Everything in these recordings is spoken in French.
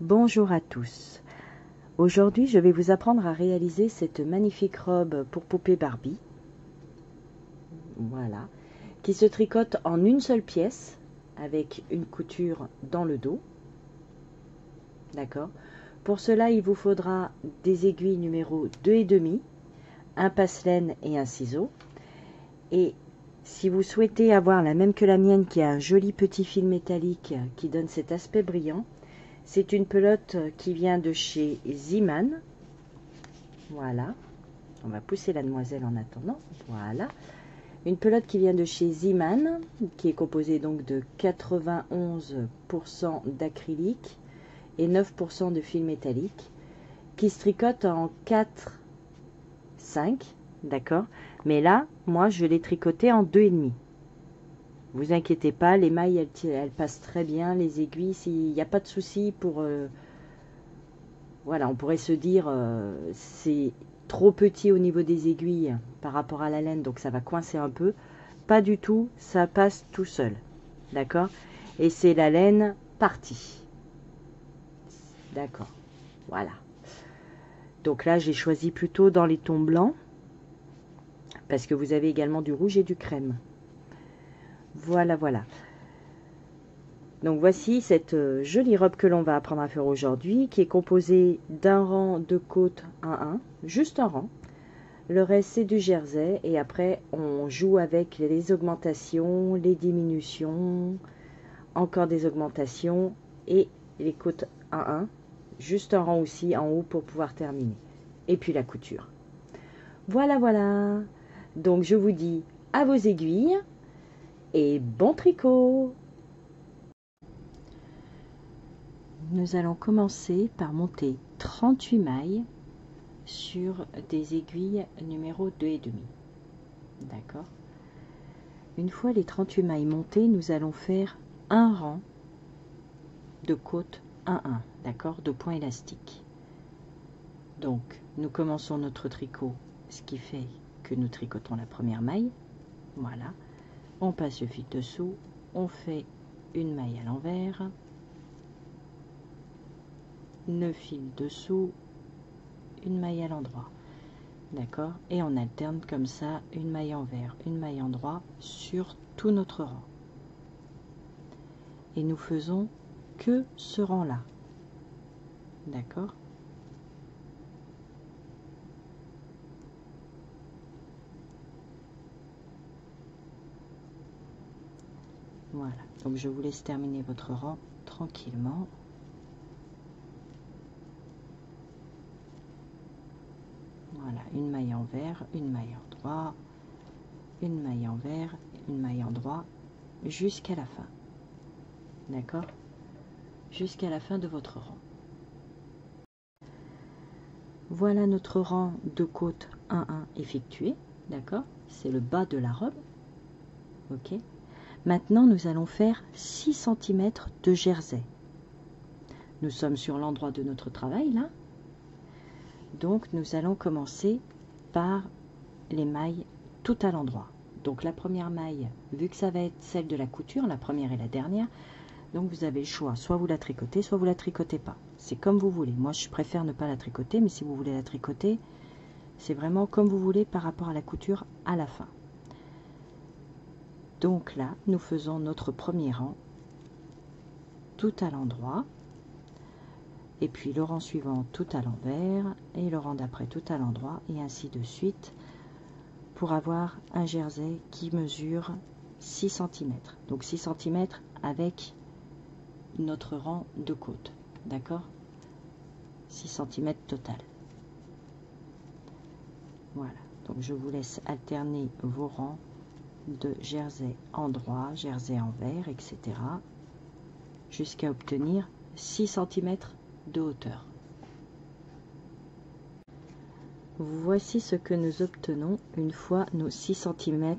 Bonjour à tous. Aujourd'hui, je vais vous apprendre à réaliser cette magnifique robe pour poupée Barbie. Voilà. Qui se tricote en une seule pièce avec une couture dans le dos. D'accord. Pour cela, il vous faudra des aiguilles numéro 2,5, un passe-laine et un ciseau. Et si vous souhaitez avoir la même que la mienne qui a un joli petit fil métallique qui donne cet aspect brillant, c'est une pelote qui vient de chez Zeeman. Voilà. On va pousser la demoiselle en attendant. Voilà. Une pelote qui vient de chez Zeeman, qui est composée donc de 91% d'acrylique et 9% de fil métallique, qui se tricote en 4, 5, d'accord. Mais là, moi, je l'ai tricoté en 2,5. Vous inquiétez pas, les mailles, elles passent très bien, les aiguilles, il n'y a pas de souci pour... voilà, on pourrait se dire, c'est trop petit au niveau des aiguilles par rapport à la laine, donc ça va coincer un peu. Pas du tout, ça passe tout seul, d'accord. Et c'est la laine partie, d'accord, voilà. Donc là, j'ai choisi plutôt dans les tons blancs, parce que vous avez également du rouge et du crème. Voilà, voilà. Donc voici cette jolie robe que l'on va apprendre à faire aujourd'hui, qui est composée d'un rang de côtes 1-1, juste un rang. Le reste c'est du jersey et après on joue avec les augmentations, les diminutions, encore des augmentations et les côtes 1-1, juste un rang aussi en haut pour pouvoir terminer. Et puis la couture. Voilà, voilà. Donc je vous dis à vos aiguilles et bon tricot. Nous allons commencer par monter 38 mailles sur des aiguilles numéro 2,5. D'accord. Une fois les 38 mailles montées, nous allons faire un rang de côte 1-1, d'accord, de points élastiques. Donc, nous commençons notre tricot, ce qui fait que nous tricotons la première maille. Voilà. On passe le fil dessous, on fait une maille à l'envers, 9 fils dessous, une maille à l'endroit. D'accord. Et on alterne comme ça une maille envers, une maille endroit sur tout notre rang. Et nous faisons que ce rang là. D'accord. Voilà. Donc je vous laisse terminer votre rang tranquillement. Voilà, une maille envers, une maille endroit, une maille envers, une maille endroit, jusqu'à la fin. D'accord. Jusqu'à la fin de votre rang. Voilà notre rang de côte 1-1 effectué. D'accord. C'est le bas de la robe. Ok. Maintenant, nous allons faire 6 cm de jersey. Nous sommes sur l'endroit de notre travail, là. Donc, nous allons commencer par les mailles tout à l'endroit. Donc, la première maille, vu que ça va être celle de la couture, la première et la dernière, donc vous avez le choix. Soit vous la tricotez, soit vous la tricotez pas. C'est comme vous voulez. Moi, je préfère ne pas la tricoter, mais si vous voulez la tricoter, c'est vraiment comme vous voulez par rapport à la couture à la fin. Donc là, nous faisons notre premier rang tout à l'endroit, et puis le rang suivant tout à l'envers, et le rang d'après tout à l'endroit, et ainsi de suite, pour avoir un jersey qui mesure 6 cm. Donc 6 cm avec notre rang de côte, d'accord. 6 cm total. Voilà, donc je vous laisse alterner vos rangs de jersey endroit, jersey envers, etc. jusqu'à obtenir 6 cm de hauteur. Voici ce que nous obtenons une fois nos 6 cm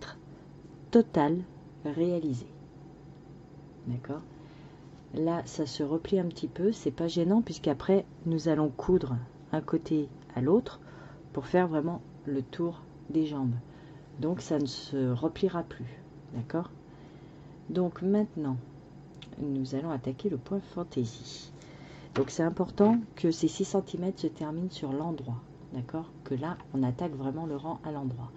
total réalisés. D'accord. Là, ça se replie un petit peu, c'est pas gênant puisqu'après nous allons coudre un côté à l'autre pour faire vraiment le tour des jambes. Donc ça ne se repliera plus, d'accord. Donc maintenant, nous allons attaquer le point fantaisie. Donc c'est important que ces 6 cm se terminent sur l'endroit, d'accord? Que là, on attaque vraiment le rang à l'endroit.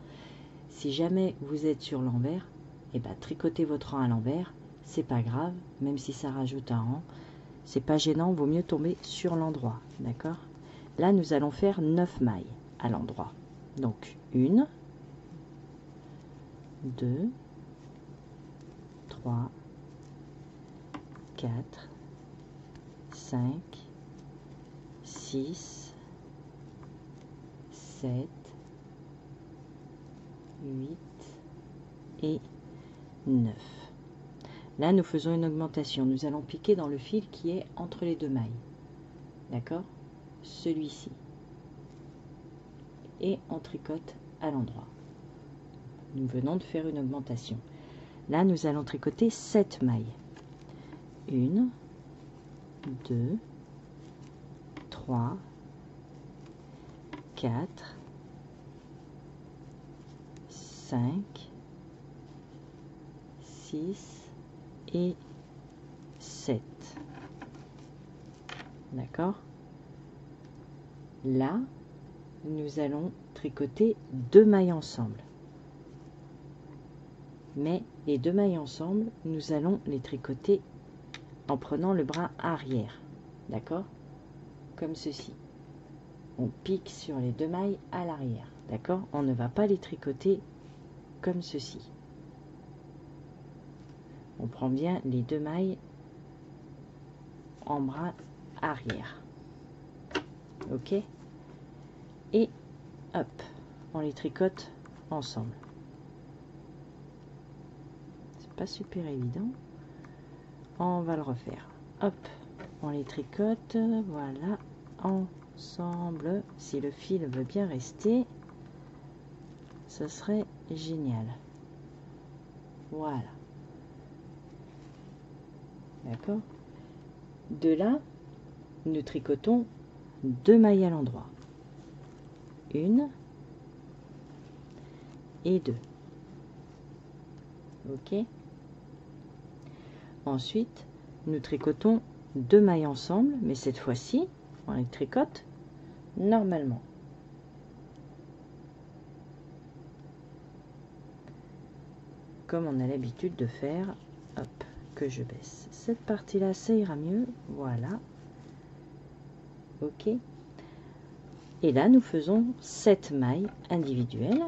Si jamais vous êtes sur l'envers, et ben tricotez votre rang à l'envers, c'est pas grave, même si ça rajoute un rang, c'est pas gênant, vaut mieux tomber sur l'endroit, d'accord? Là, nous allons faire 9 mailles à l'endroit. Donc 1, 2, 3, 4, 5, 6, 7, 8 et 9. Là, nous faisons une augmentation. Nous allons piquer dans le fil qui est entre les deux mailles. D'accord? Celui-ci. Et on tricote à l'endroit. Nous venons de faire une augmentation. Là, nous allons tricoter 7 mailles. 1, 2, 3, 4, 5, 6 et 7. D'accord? Là, nous allons tricoter 2 mailles ensemble. Mais les 2 mailles ensemble, nous allons les tricoter en prenant le bras arrière. D'accord? Comme ceci. On pique sur les 2 mailles à l'arrière. D'accord? On ne va pas les tricoter comme ceci. On prend bien les 2 mailles en bras arrière. Ok? Et hop, on les tricote ensemble. C'est pas super évident. On va le refaire. Hop, on les tricote, voilà, ensemble. Si le fil veut bien rester, ce serait génial. Voilà. D'accord? De là, nous tricotons 2 mailles à l'endroit. 1 et 2. Ok? Ensuite, nous tricotons 2 mailles ensemble, mais cette fois-ci, on les tricote normalement. Comme on a l'habitude de faire. Hop, que je baisse. Cette partie-là, ça ira mieux. Voilà. Ok. Et là, nous faisons 7 mailles individuelles.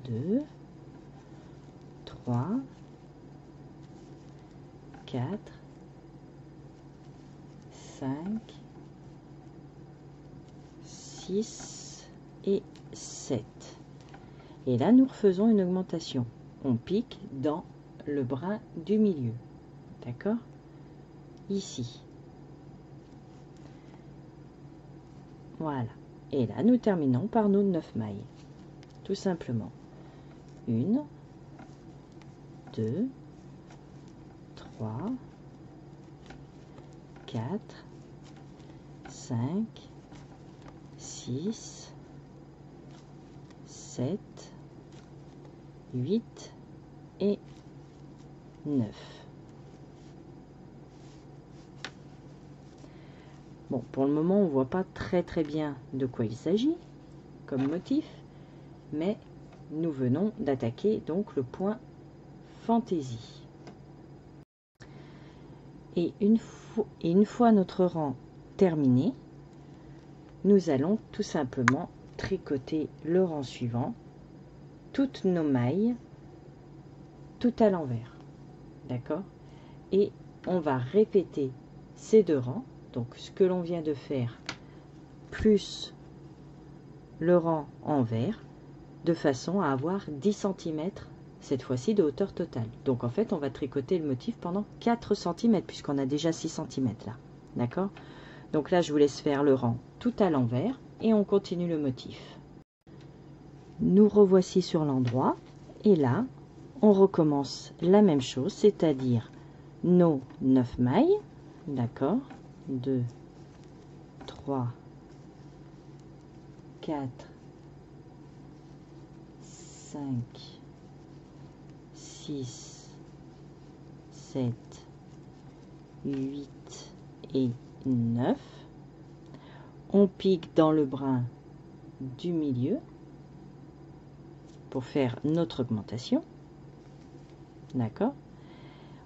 2, 3, 4, 5, 6 et 7. Et là, nous refaisons une augmentation. On pique dans le bras du milieu. D'accord? Ici. Voilà. Et là, nous terminons par nos 9 mailles. Tout simplement. 1, 2, 3, 4, 5, 6, 7, 8 et 9. Bon, pour le moment, on ne voit pas très bien de quoi il s'agit comme motif, mais nous venons d'attaquer donc le point fantaisie. Et une fois notre rang terminé, nous allons tout simplement tricoter le rang suivant, toutes nos mailles, tout à l'envers. D'accord? Et on va répéter ces 2 rangs, donc ce que l'on vient de faire, plus le rang envers, de façon à avoir 10 cm cette fois-ci de hauteur totale. Donc en fait, on va tricoter le motif pendant 4 cm, puisqu'on a déjà 6 cm là. D'accord? Donc là, je vous laisse faire le rang tout à l'envers et on continue le motif. Nous revoici sur l'endroit et là, on recommence la même chose, c'est-à-dire nos 9 mailles. D'accord? 2, 3, 4, 5, 6, 7, 8 et 9. On pique dans le brin du milieu pour faire notre augmentation. D'accord?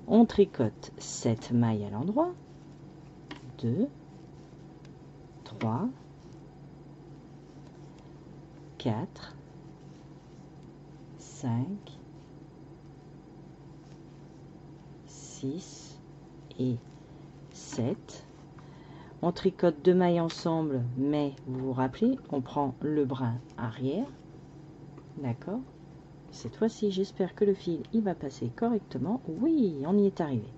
On tricote 7 mailles à l'endroit. 2, 3, 4, 5, 6 et 7. On tricote 2 mailles ensemble, mais vous vous rappelez, on prend le brin arrière. D'accord? Cette fois-ci, j'espère que le fil il va passer correctement. Oui, on y est arrivé.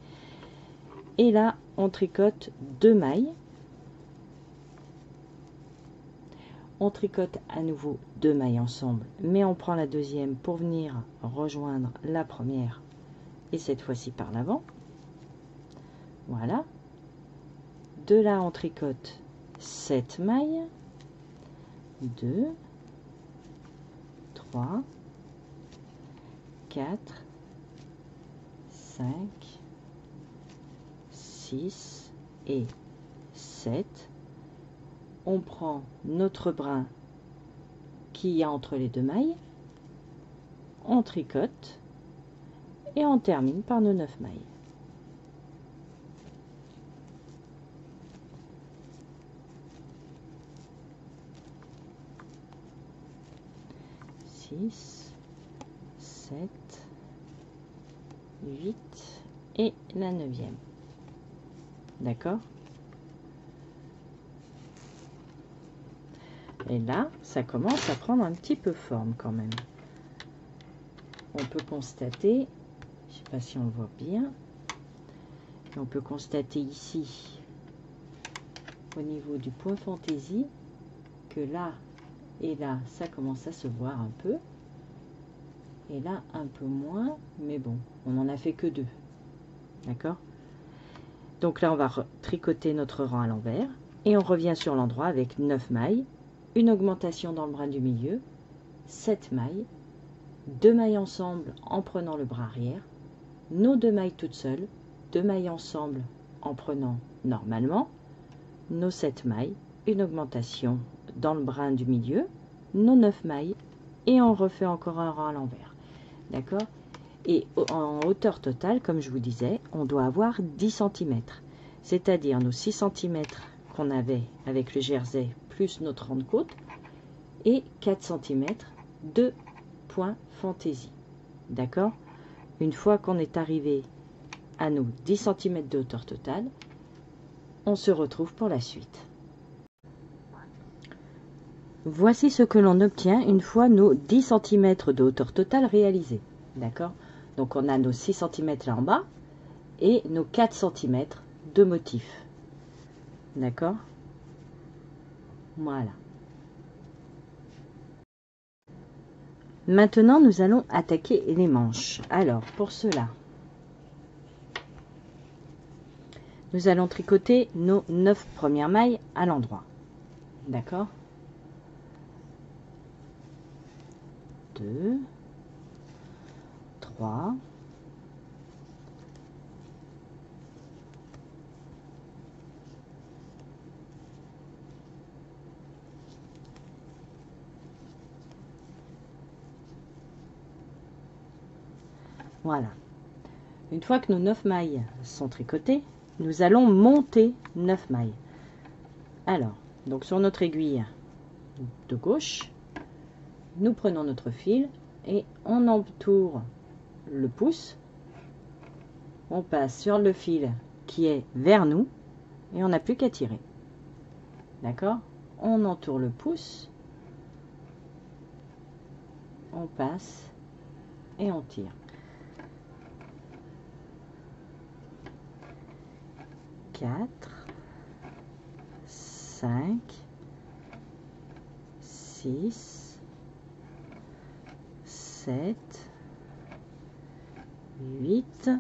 Et là, on tricote 2 mailles. On tricote à nouveau 2 mailles ensemble, mais on prend la deuxième pour venir rejoindre la première. Et cette fois-ci par l'avant. Voilà. De là, on tricote 7 mailles. 2, 3, 4, 5, 6 et 7. On prend notre brin qui est entre les 2 mailles. On tricote et on termine par nos 9 mailles. Six, 7, 8 et la 9e. D'accord? Et là, ça commence à prendre un petit peu forme quand même. On peut constater, je ne sais pas si on le voit bien, mais on peut constater ici, au niveau du point fantaisie, que là et là, ça commence à se voir un peu. Et là, un peu moins, mais bon, on n'en a fait que 2. D'accord? Donc là, on va tricoter notre rang à l'envers. Et on revient sur l'endroit avec 9 mailles. Une augmentation dans le brin du milieu. 7 mailles. 2 mailles ensemble en prenant le bras arrière. Nos 2 mailles toutes seules. 2 mailles ensemble en prenant normalement. Nos 7 mailles. Une augmentation dans le brin du milieu. Nos 9 mailles. Et on refait encore un rang à l'envers. D'accord? Et en hauteur totale, comme je vous disais, on doit avoir 10 cm. C'est-à-dire nos 6 cm qu'on avait avec le jersey plus notre rang de côte et 4 cm de point fantaisie. D'accord? Une fois qu'on est arrivé à nos 10 cm de hauteur totale, on se retrouve pour la suite. Voici ce que l'on obtient une fois nos 10 cm de hauteur totale réalisés. D'accord? Donc on a nos 6 cm là en bas et nos 4 cm de motif. D'accord? Voilà. Maintenant, nous allons attaquer les manches. Alors, pour cela, nous allons tricoter nos 9 premières mailles à l'endroit. D'accord? 2, 3, 4. Voilà. Une fois que nos 9 mailles sont tricotées, nous allons monter 9 mailles. Alors, donc sur notre aiguille de gauche, nous prenons notre fil et on entoure le pouce. On passe sur le fil qui est vers nous et on n'a plus qu'à tirer. D'accord? On entoure le pouce, on passe et on tire. 4, 5, 6, 7, 8,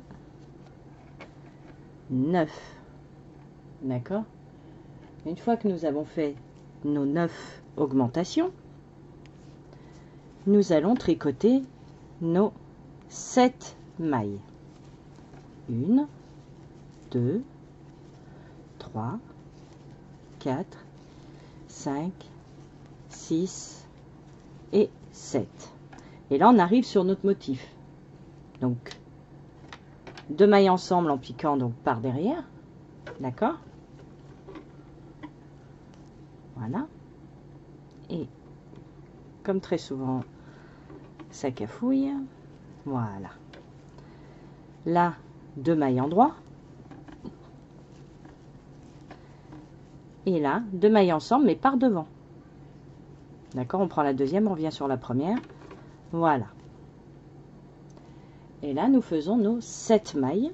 9. D'accord? Une fois que nous avons fait nos 9 augmentations, nous allons tricoter nos 7 mailles. 1, 2, 3, 4, 5, 6 et 7. Et là, on arrive sur notre motif. Donc, 2 mailles ensemble en piquant donc par derrière. D'accord? Voilà. Et comme très souvent, ça cafouille. Voilà. Là, 2 mailles en droit. Et là, 2 mailles ensemble, mais par devant. D'accord? On prend la deuxième, on revient sur la première. Voilà. Et là, nous faisons nos 7 mailles.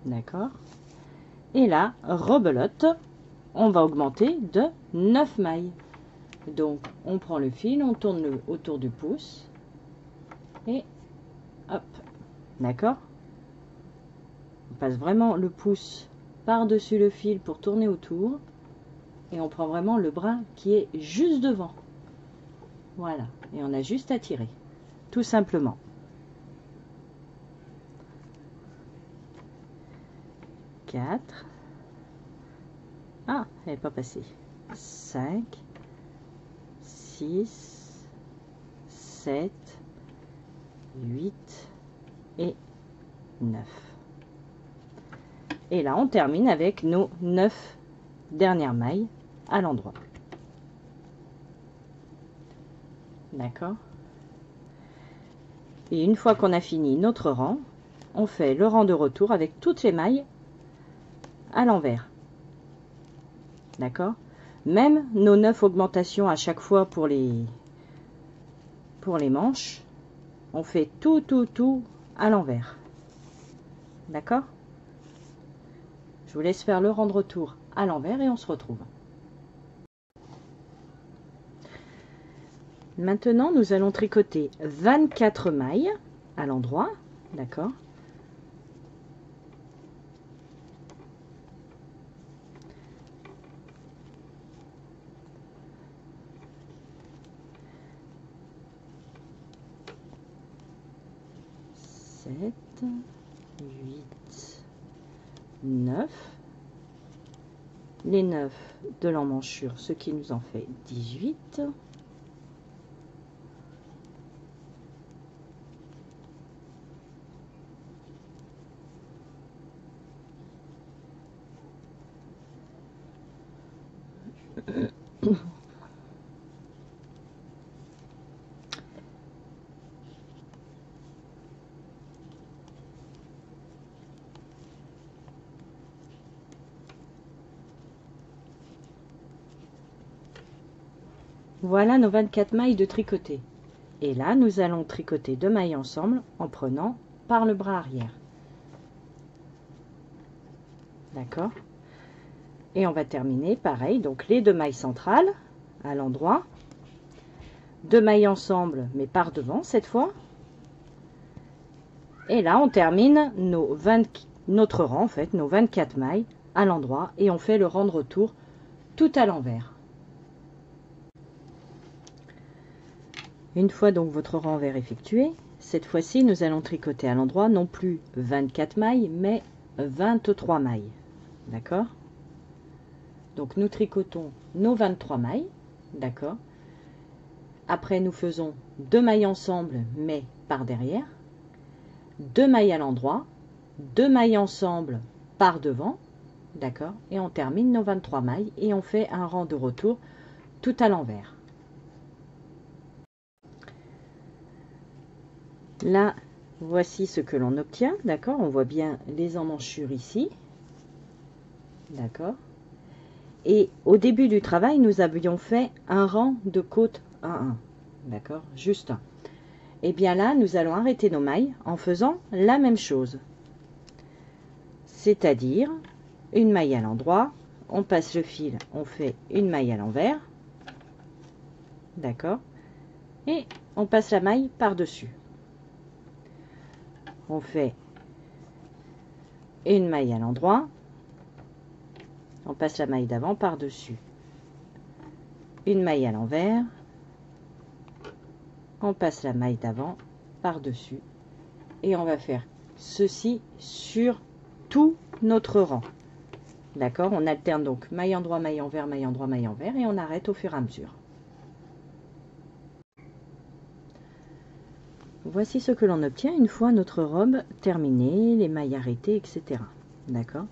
D'accord? Et là, rebelote, on va augmenter de 9 mailles. Donc, on prend le fil, on tourne autour du pouce. Et hop. D'accord? On passe vraiment le pouce par-dessus le fil pour tourner autour. Et on prend vraiment le bras qui est juste devant. Voilà. Et on a juste à tirer. Tout simplement. Quatre. Ah, elle n'est pas passée. 5, 6, 7, 8 et 9. Et là, on termine avec nos 9 dernières mailles à l'endroit. D'accord? Et une fois qu'on a fini notre rang, on fait le rang de retour avec toutes les mailles à l'envers. D'accord? Même nos 9 augmentations à chaque fois pour les manches, on fait tout à l'envers. D'accord? Je vous laisse faire le rang de retour à l'envers et on se retrouve. Maintenant, nous allons tricoter 24 mailles à l'endroit. D'accord? Sept, 8, 9. Les 9 de l'emmanchure, ce qui nous en fait 18. Voilà nos 24 mailles de tricoter. Et là, nous allons tricoter 2 mailles ensemble en prenant par le bras arrière. D'accord? Et on va terminer pareil, donc les 2 mailles centrales à l'endroit. 2 mailles ensemble, mais par devant cette fois. Et là, on termine notre rang, en fait, nos 24 mailles à l'endroit. Et on fait le rang de retour tout à l'envers. Une fois donc votre renvers effectué, cette fois-ci, nous allons tricoter à l'endroit non plus 24 mailles, mais 23 mailles. D'accord? Donc, nous tricotons nos 23 mailles. D'accord? Après, nous faisons 2 mailles ensemble, mais par derrière. 2 mailles à l'endroit. 2 mailles ensemble par devant. D'accord? Et on termine nos 23 mailles et on fait un rang de retour tout à l'envers. Là, voici ce que l'on obtient, d'accord? On voit bien les emmanchures ici, d'accord? Et au début du travail, nous avions fait un rang de côte 1-1, d'accord? Juste un. Et bien là, nous allons arrêter nos mailles en faisant la même chose. C'est-à-dire, une maille à l'endroit, on passe le fil, on fait une maille à l'envers, d'accord? Et on passe la maille par-dessus. On fait une maille à l'endroit, on passe la maille d'avant par-dessus, une maille à l'envers, on passe la maille d'avant par-dessus et on va faire ceci sur tout notre rang. D'accord? On alterne donc maille endroit, maille envers, maille endroit, maille envers et on arrête au fur et à mesure. Voici ce que l'on obtient une fois notre robe terminée, les mailles arrêtées, etc. D'accord?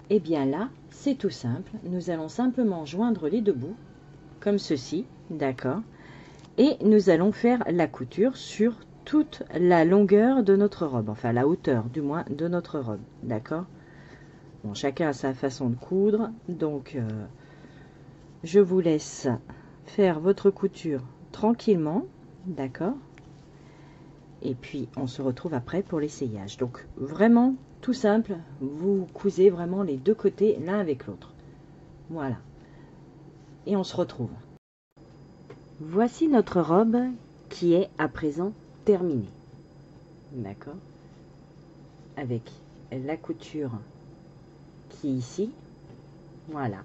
Et bien là, c'est tout simple. Nous allons simplement joindre les deux bouts, comme ceci, d'accord? Et nous allons faire la couture sur toute la longueur de notre robe, enfin la hauteur du moins de notre robe, d'accord? Bon, chacun a sa façon de coudre, donc je vous laisse faire votre couture tranquillement, d'accord? Et puis on se retrouve après pour l'essayage. Donc vraiment tout simple, vous cousez vraiment les deux côtés l'un avec l'autre. Voilà. Et on se retrouve. Voici notre robe qui est à présent terminée. D'accord? Avec la couture qui est ici. Voilà.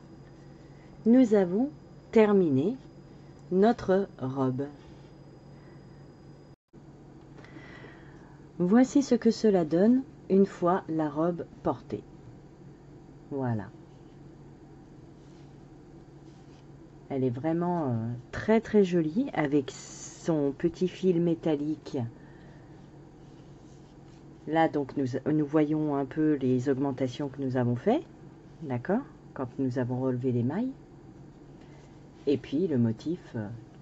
Nous avons terminé notre robe. Voici ce que cela donne une fois la robe portée. Voilà. Elle est vraiment très très jolie avec son petit fil métallique. Là donc nous voyons un peu les augmentations que nous avons fait, d'accord, quand nous avons relevé les mailles. Et puis le motif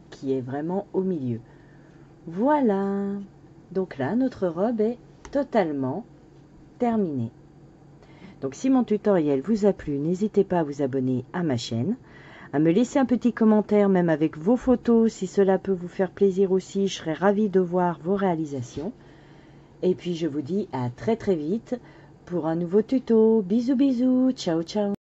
qui est vraiment au milieu. Voilà. Donc là notre robe est totalement terminée. Donc si mon tutoriel vous a plu, n'hésitez pas à vous abonner à ma chaîne, à me laisser un petit commentaire même avec vos photos, si cela peut vous faire plaisir aussi, je serai ravie de voir vos réalisations. Et puis je vous dis à très très vite pour un nouveau tuto. Bisous bisous, ciao ciao.